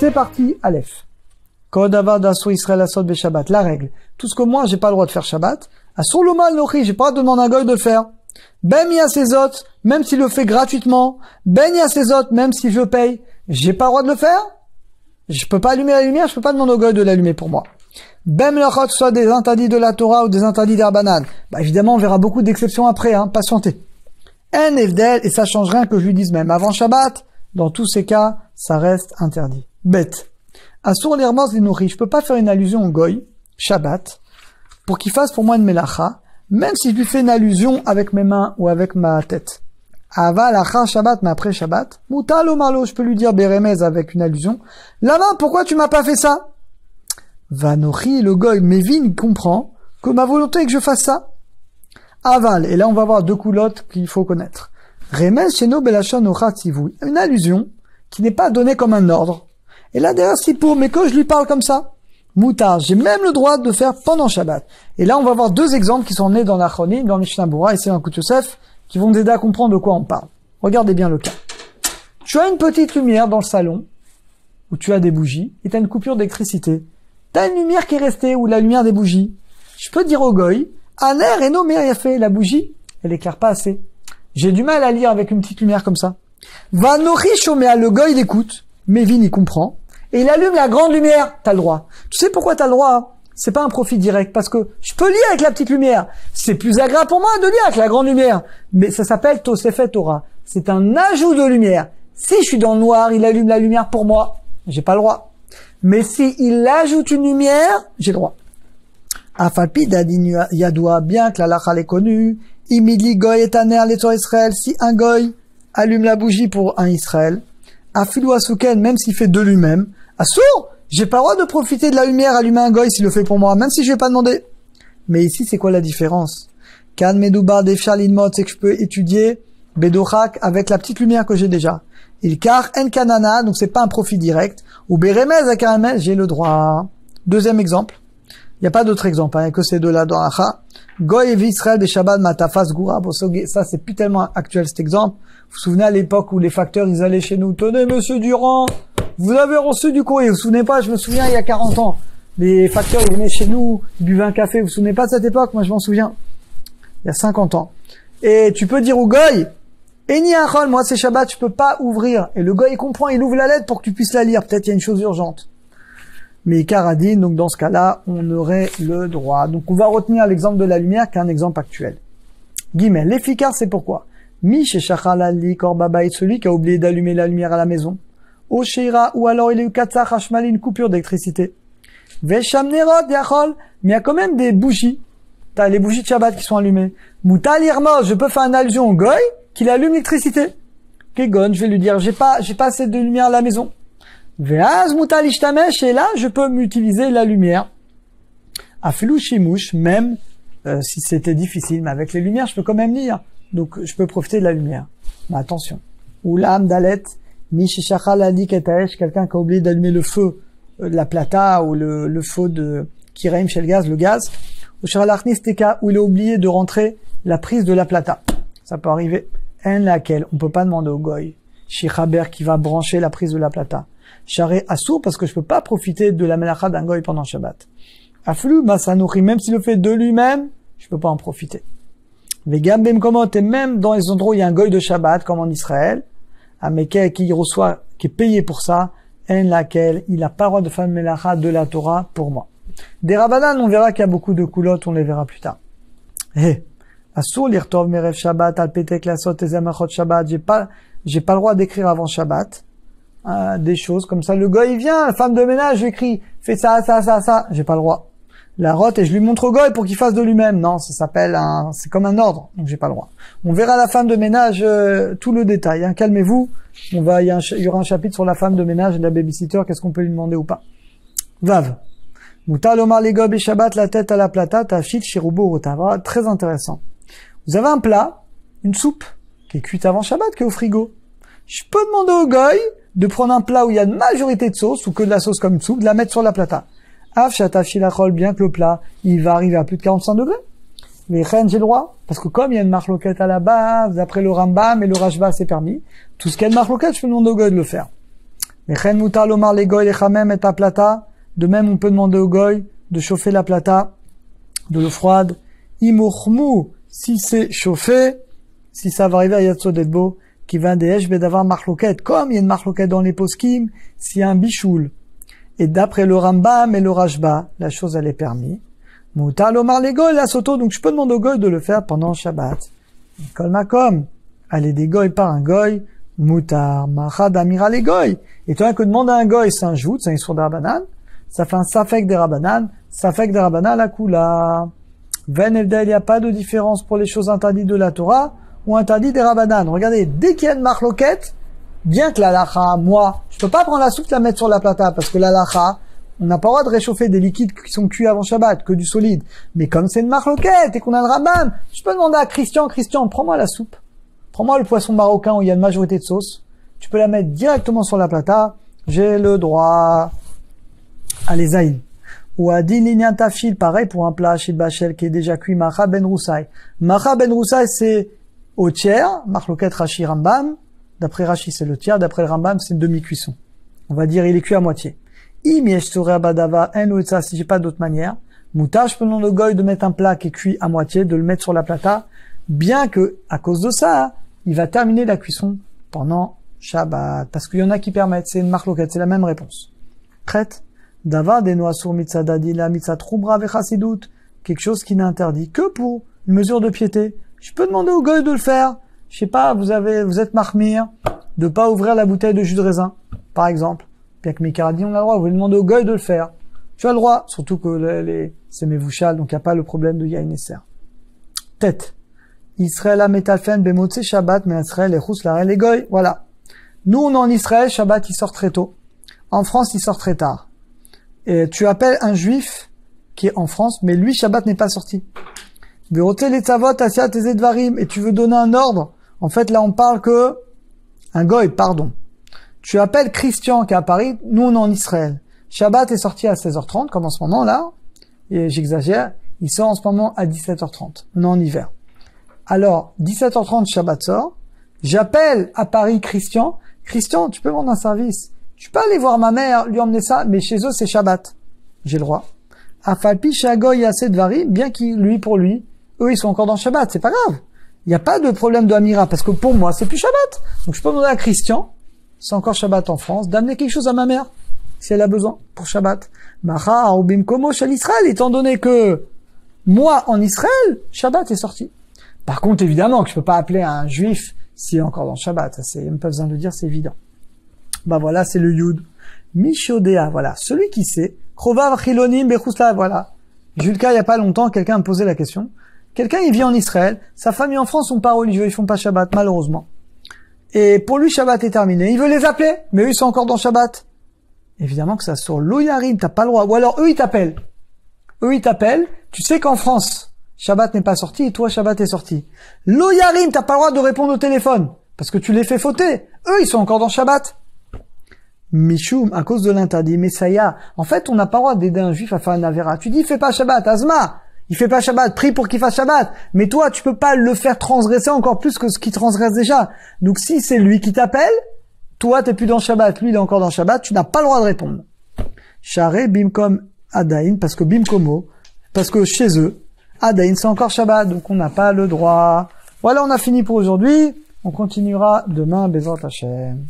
C'est parti, Aleph. Kodavar d'Asur Israël Asod be Shabbat. La règle. Tout ce que moi, j'ai pas le droit de faire Shabbat. Asur Loma Nochi, j'ai pas le droit de demander à un goy de le faire. Ben Yasezot, même s'il le fait gratuitement. Ben Yasezot, même si je paye. J'ai pas le droit de le faire. Je peux pas allumer la lumière, je peux pas demander au goy de l'allumer pour moi. Ben Melachot, soit des interdits de la Torah ou des interdits d'Arbanan. Bah, évidemment, on verra beaucoup d'exceptions après, hein. Patientez. En Evdel, et ça change rien que je lui dise même avant Shabbat. Dans tous ces cas, ça reste interdit. Bête. Asur l'irmos l'inouchi. Je peux pas faire une allusion au goy, Shabbat, pour qu'il fasse pour moi une melacha, même si je lui fais une allusion avec mes mains ou avec ma tête. Aval achar Shabbat, mais après Shabbat, mutal o malo, je peux lui dire beremez avec une allusion. Là-bas, pourquoi tu m'as pas fait ça? Vanochi, le goy, Mévin, comprend que ma volonté est que je fasse ça. Aval, et là on va voir deux coulottes qu'il faut connaître. Remez sheno belashon ochat sivui, une allusion qui n'est pas donnée comme un ordre. Et là derrière c'est pour, mais que je lui parle comme ça. Moutar, j'ai même le droit de faire pendant Shabbat. Et là on va voir deux exemples qui sont nés dans l'Achronim, dans Mishnah Berurah et c'est un Kut Yosef, qui vont nous aider à comprendre de quoi on parle. Regardez bien le cas. Tu as une petite lumière dans le salon, où tu as des bougies, et tu as une coupure d'électricité. Tu as une lumière qui est restée, ou la lumière des bougies. Je peux dire au goy, Aner et nommé a fait la bougie, elle éclaire pas assez. J'ai du mal à lire avec une petite lumière comme ça. Va nourrir le goy il écoute, Mévin il comprend, et il allume la grande lumière, t'as le droit. Tu sais pourquoi t'as le droit, hein? C'est pas un profit direct, parce que je peux lire avec la petite lumière. C'est plus agréable pour moi de lire avec la grande lumière. Mais ça s'appelle Tosefet Torah. C'est un ajout de lumière. Si je suis dans le noir, il allume la lumière pour moi, j'ai pas le droit. Mais si il ajoute une lumière, j'ai le droit. Afalpi dadin yadoua, bien que la lacha est connue, imidli goy et taner l'étoile Israël, si un goy allume la bougie pour un Israël, afilou asuken, même s'il fait de lui-même, assour, j'ai pas le droit de profiter de la lumière allumer un goy s'il le fait pour moi, même si je vais pas demander. Mais ici, c'est quoi la différence? Kan medoubar defshar linmot, c'est que je peux étudier bedochak avec la petite lumière que j'ai déjà. Il car en kanana, donc c'est pas un profit direct, ou beremez à karamel, j'ai le droit. Deuxième exemple. Il n'y a pas d'autre exemple, hein, que ces deux-là dans l'Acha. Goy et Israël des Shabbat matafas goura. Ça, c'est plus tellement actuel cet exemple. Vous vous souvenez à l'époque où les facteurs, ils allaient chez nous. Tenez, monsieur Durand, vous avez reçu du courrier. Vous vous souvenez pas, je me souviens, il y a 40 ans. Les facteurs, ils venaient chez nous, ils buvaient un café. Vous vous souvenez pas de cette époque? Moi, je m'en souviens. Il y a 50 ans. Et tu peux dire au Goy, Eni Achol, moi, c'est Shabbat, je peux pas ouvrir. Et le Goy, il comprend, il ouvre la lettre pour que tu puisses la lire. Peut-être il y a une chose urgente. Mais Karadine, donc dans ce cas-là, on aurait le droit. Donc on va retenir l'exemple de la lumière qui est un exemple actuel. Guillemets, l'efficace c'est pourquoi? Mi shechachalali korbabaït, celui qui a oublié d'allumer la lumière à la maison. O sheira, ou alors il a eu katsach hashmali, une coupure d'électricité. Vesham nerot yachol, mais il y a quand même des bougies. T'as les bougies de Shabbat qui sont allumées. Moutal irmos, je peux faire une allusion au goy qu'il allume l'électricité. Kegon, je vais lui dire, j'ai pas assez de lumière à la maison. Veaz mutal ishtamesh, et là, je peux m'utiliser la lumière. Afilou shimouche, même si c'était difficile, mais avec les lumières, je peux quand même lire. Donc, je peux profiter de la lumière. Mais attention. Oulam dalet, mishishachal adik etaesh, quelqu'un qui a oublié d'allumer le feu de la plata ou le feu de kireim chez le gaz. Ou sharalachnisteka, où il a oublié de rentrer la prise de la plata. Ça peut arriver. En laquelle on peut pas demander au goy. Shichaber qui va brancher la prise de la plata. Charé assour parce que je peux pas profiter de la melacha d'un goy pendant Shabbat. Aflou masanouchi, même s'il le fait de lui-même, je peux pas en profiter. Vegam bemkomot, et même dans les endroits où il y a un goy de Shabbat, comme en Israël, mais qui est payé pour ça, en laquelle il a pas le droit de faire une melacha de la Torah pour moi. Des Rabbanan, on verra qu'il y a beaucoup de coulottes, on les verra plus tard. Assour lirtov merev Shabbat, al petek lasot ezemachot Shabbat, j'ai pas le droit d'écrire avant Shabbat. Des choses comme ça. Le goy, il vient, la femme de ménage, je lui écris, fais ça, j'ai pas le droit. La rote, et je lui montre au goy pour qu'il fasse de lui-même. Non, ça s'appelle c'est comme un ordre, donc j'ai pas le droit. On verra la femme de ménage, tout le détail, hein. Calmez-vous. Il y aura un chapitre sur la femme de ménage et la babysitter, qu'est-ce qu'on peut lui demander ou pas. Vav. Moutal omar les goy Shabbat, la tête à la plata, tafil, shirubo, rotava. Très intéressant. Vous avez un plat, une soupe, qui est cuite avant Shabbat, qui est au frigo. Je peux demander au goy de prendre un plat où il y a une majorité de sauce, ou que de la sauce comme une soupe, de la mettre sur la plata. Af shatafilachol, bien que le plat, il va arriver à plus de 45 degrés. Mais rien, j'ai le droit. Parce que comme il y a une marloquette à la base, d'après le Rambam et le Rashba, c'est permis. Tout ce qu'il y a de marloquette, je peux demander au goy de le faire. Mechen mutar lomar les goy lechamem et plata. De même, on peut demander au goy de chauffer la plata, de l'eau froide. Imochmu, si c'est chauffé, si ça va arriver à Yatso Dedbo, qui va des d'avoir marloquette. Comme il y a une marloquette dans les poskim, s'il y a un bichoul. Et d'après le Rambam et le Rashba, la chose elle est permise. Mutar lomar les goy la soto, donc je peux demander au goy de le faire pendant Shabbat. Kol makom, aller des goy par un goy, mutar, machad amira les goy. Et toi que demander à un goy, c'est un jout, c'est un issour de rabanan, ça fait un safek des rabanan la kula. Ven evdel, il n'y a pas de différence pour les choses interdites de la Torah ou interdites des rabanan. Regardez, dès qu'il y a une marloquette, bien que la lacha, moi, je peux pas prendre la soupe et la mettre sur la plata, parce que la lacha, on n'a pas le droit de réchauffer des liquides qui sont cuits avant Shabbat, que du solide. Mais comme c'est une marloquette et qu'on a le Rambam, je peux demander à Christian, prends-moi la soupe. Prends-moi le poisson marocain où il y a une majorité de sauce. Tu peux la mettre directement sur la plata. J'ai le droit. Allez, Zaïd. Ou à din tafil, pareil pour un plat shil bachel qui est déjà cuit, macha ben roussaï. Macha ben roussaï, c'est au tiers, marloquette Rashi Rambam. D'après Rashi, c'est le tiers. D'après le Rambam, c'est une demi-cuisson. On va dire, il est cuit à moitié. Si j'ai pas d'autre manière, mouta, je peux demander au goy de mettre un plat qui est cuit à moitié, de le mettre sur la plata, bien que, à cause de ça, il va terminer la cuisson pendant Shabbat. Parce qu'il y en a qui permettent, c'est une marloquette, c'est la même réponse. Traite, d'avoir des noix sur mitzadadi, la mitzatroubra vechasidut, quelque chose qui n'est interdit que pour une mesure de piété. Je peux demander au goy de le faire. Je sais pas, vous êtes marmire, de pas ouvrir la bouteille de jus de raisin, par exemple. Bien que Mekaradi, on a le droit, vous voulez demander au goy de le faire. Tu as le droit, surtout que c'est mévouchal, donc il n'y a pas le problème de Yain Esser. Tête. Israël a metalfen bemotse Shabbat, mais Israël et Chuslarel les goy. Voilà. Nous, on est en Israël, Shabbat, il sort très tôt. En France, il sort très tard. Et tu appelles un juif qui est en France, mais lui, Shabbat n'est pas sorti. Berote les tzavot, asiat et dvarim, et tu veux donner un ordre. En fait, là, on parle que, un goy, pardon. Tu appelles Christian qui est à Paris, nous on est en Israël. Shabbat est sorti à 16h30, comme en ce moment là, et j'exagère, il sort en ce moment à 17h30. On est en hiver. Alors, 17h30, Shabbat sort, j'appelle à Paris Christian, tu peux vendre un service. Tu peux aller voir ma mère, lui emmener ça, mais chez eux c'est Shabbat. J'ai le droit. Afalpi shagoy assez de vari, bien qu'il, lui pour lui, eux ils sont encore dans Shabbat, c'est pas grave. Il n'y a pas de problème de Amira, parce que pour moi c'est plus Shabbat. Donc je peux demander à Christian, c'est encore Shabbat en France, d'amener quelque chose à ma mère, si elle a besoin, pour Shabbat. Macha ou bimkomo shel Israël, étant donné que, moi, en Israël, Shabbat est sorti. Par contre, évidemment, que je peux pas appeler un juif s'il est encore dans Shabbat. Ça, c'est, même pas besoin de le dire, c'est évident. Bah voilà, c'est le Yud. Mishodea, voilà. Celui qui sait. Krovav chilonim bechusla, voilà. J'ai eu le cas il y a pas longtemps, quelqu'un me posait la question. Quelqu'un, il vit en Israël, sa famille en France sont pas religieux, ils font pas Shabbat, malheureusement. Et pour lui, Shabbat est terminé. Il veut les appeler, mais eux, ils sont encore dans Shabbat. Évidemment que ça sur l'Oyarim, t'as pas le droit. Ou alors, eux, ils t'appellent. Tu sais qu'en France, Shabbat n'est pas sorti et toi, Shabbat est sorti. L'Oyarim, t'as pas le droit de répondre au téléphone. Parce que tu les fais fauter. Eux, ils sont encore dans Shabbat. Mishum, à cause de l'interdit. Messaya. En fait, on n'a pas le droit d'aider un juif à faire un avera. Tu dis, fais pas Shabbat. Azma. Il fait pas Shabbat, prie pour qu'il fasse Shabbat. Mais toi, tu peux pas le faire transgresser encore plus que ce qu'il transgresse déjà. Donc si c'est lui qui t'appelle, toi t'es plus dans Shabbat, lui il est encore dans Shabbat, tu n'as pas le droit de répondre. Share bimkom adain, parce que chez eux, adain c'est encore Shabbat, donc on n'a pas le droit. Voilà, on a fini pour aujourd'hui. On continuera demain, Bezrat Hashem.